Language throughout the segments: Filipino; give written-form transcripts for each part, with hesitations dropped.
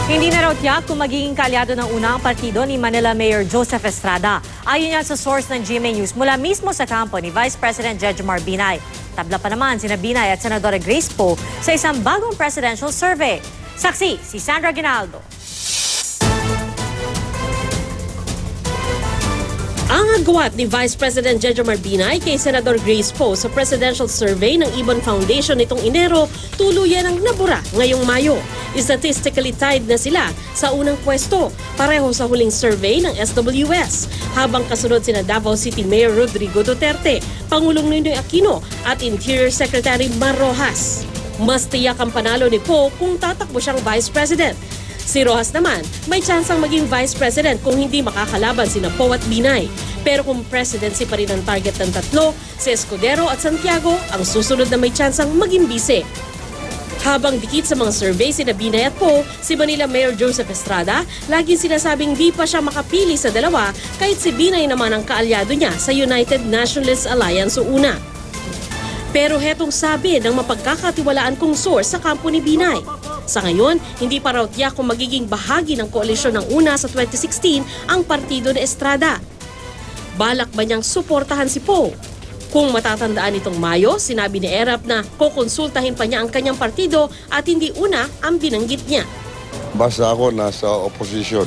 Hindi na raw tiyak kung magiging kaalyado ng unang partido ni Manila Mayor Joseph Estrada. Ayon yan sa source ng GMA News mula mismo sa kampo ni Vice President Jejomar Binay. Tabla pa naman sina Binay at Senadora Grace Poe sa isang bagong presidential survey. Saksi si Sandra Aguinaldo. Ang agwat ni Vice President Jejomar Binay kay Senador Grace Poe sa presidential survey ng Ibon Foundation nitong Enero tuluyan ang nabura ngayong Mayo. Statistically tied na sila sa unang pwesto, pareho sa huling survey ng SWS. Habang kasunod sina Davao City Mayor Rodrigo Duterte, Pangulong Noynoy Aquino at Interior Secretary Mar Rojas. Mas tiyak ang panalo ni Poe kung tatakbo siyang Vice President. Si Rojas naman, may tsansang maging Vice President kung hindi makakalaban sina Poe at Binay. Pero kung presidency pa rin ang target ng tatlo, si Escudero at Santiago ang susunod na may tsansang maging bise. Habang dikit sa mga survey sina Binay at Poe, si Manila Mayor Joseph Estrada, laging sinasabing di pa siya makapili sa dalawa kahit si Binay naman ang kaalyado niya sa United Nationalist Alliance o UNA. Pero hetong sabi ng mapagkakatiwalaan kong source sa kampo ni Binay. Sa ngayon, hindi pa raw tiyak kung magiging bahagi ng koalisyon ng UNA sa 2016 ang partido ni Estrada. Balak ba niyang suportahan si Poe? Kung matatandaan itong Mayo, sinabi ni Erap na kukonsultahin pa niya ang kanyang partido at hindi UNA ang binanggit niya. Basta ako nasa opposition.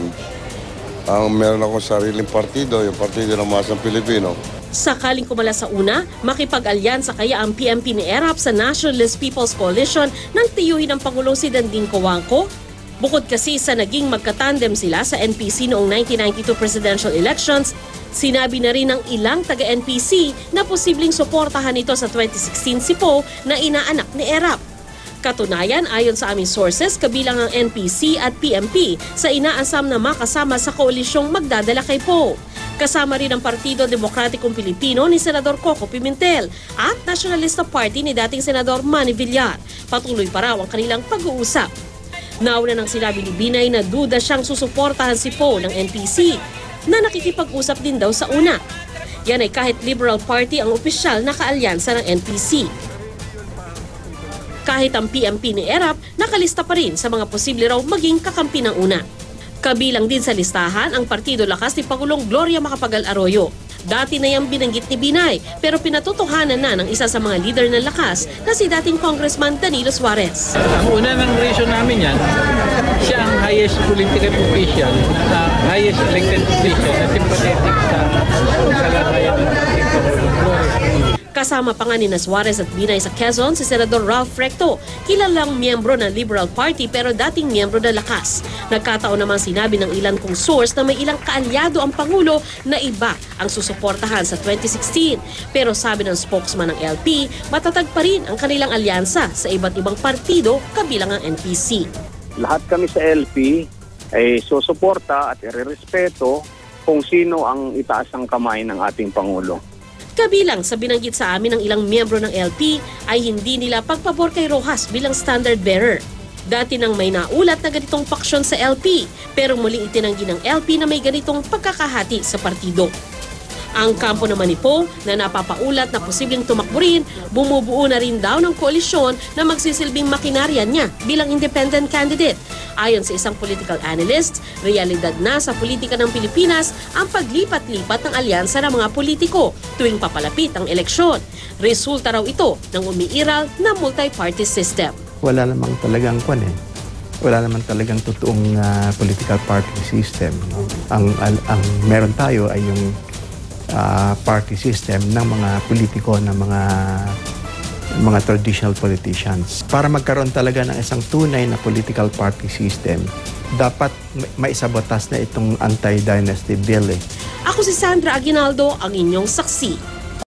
Meron akong sariling partido, yung Partido ng Masang Pilipino. Sakaling kumala sa UNA, makipag-alyansa kaya ang PMP ni Erap sa Nationalist People's Coalition nang tiyuhin ng Pangulong si Danding Cojuangco? Bukod kasi sa naging magkatandem sila sa NPC noong 1992 presidential elections, sinabi na rin ng ilang taga-NPC na posibleng suportahan ito sa 2016 si Poe na inaanak ni Erap. Katunayan, ayon sa aming sources, kabilang ang NPC at PMP sa inaasam na makasama sa koalisyong magdadala kay Poe. Kasama rin ang Partido Demokratikong Pilipino ni Senador Coco Pimentel at Nationalista Party ni dating Senador Manny Villar. Patuloy pa raw ang kanilang pag-uusap. Nauna nang sinabi ni Binay na duda siyang susuportahan si Poe ng NPC na nakikipag-usap din daw sa UNA. Yan ay kahit Liberal Party ang opisyal na kaalyansa ng NPC. Kahit ang PMP ni Erap, nakalista pa rin sa mga posible raw maging kakampi ng UNA. Kabilang din sa listahan ang Partido Lakas ni Pangulong Gloria Macapagal Arroyo. Dati na yung binanggit ni Binay pero pinatotohanan na ng isa sa mga leader ng Lakas na si dating Congressman Danilo Suarez. Ang una ng reason namin yan, siya ang highest political official, highest elected official na sympathetic sa kalagayan ng ating Pangulong Gloria. Kasama pa nga ni Suarez at Binay sa Quezon si Senador Ralph Recto, kilalang miyembro ng Liberal Party pero dating miyembro ng Lakas. Nagkataon namang sinabi ng ilan kong source na may ilang kaalyado ang Pangulo na iba ang susuportahan sa 2016. Pero sabi ng spokesman ng LP, matatag pa rin ang kanilang alyansa sa iba't ibang partido kabilang ang NPC. Lahat kami sa LP ay susuporta at irerespeto kung sino ang itaas ang kamay ng ating Pangulo. Kabilang sa binanggit sa amin ng ilang miyembro ng LP ay hindi nila pagpabor kay Rojas bilang standard bearer. Dati nang may naulat na ganitong paksyon sa LP pero muling itinanggi ng LP na may ganitong pagkakahati sa partido. Ang kampo naman ni Poe na napapaulat na posibleng tumakbo rin, bumubuo na rin daw ng koalisyon na magsisilbing makinarya niya bilang independent candidate. Ayon sa isang political analyst, realidad na sa politika ng Pilipinas ang paglipat-lipat ng alyansa ng mga politiko tuwing papalapit ang eleksyon. Resulta raw ito ng umiiral na multi-party system. Wala namang talagang wala naman talagang totoong political party system. No? Ang meron tayo ay yung party system ng mga politiko, ng mga traditional politicians. Para magkaroon talaga ng isang tunay na political party system, dapat maisabotas na itong anti-dynasty bill. Ako si Sandra Aguinaldo, ang inyong saksi.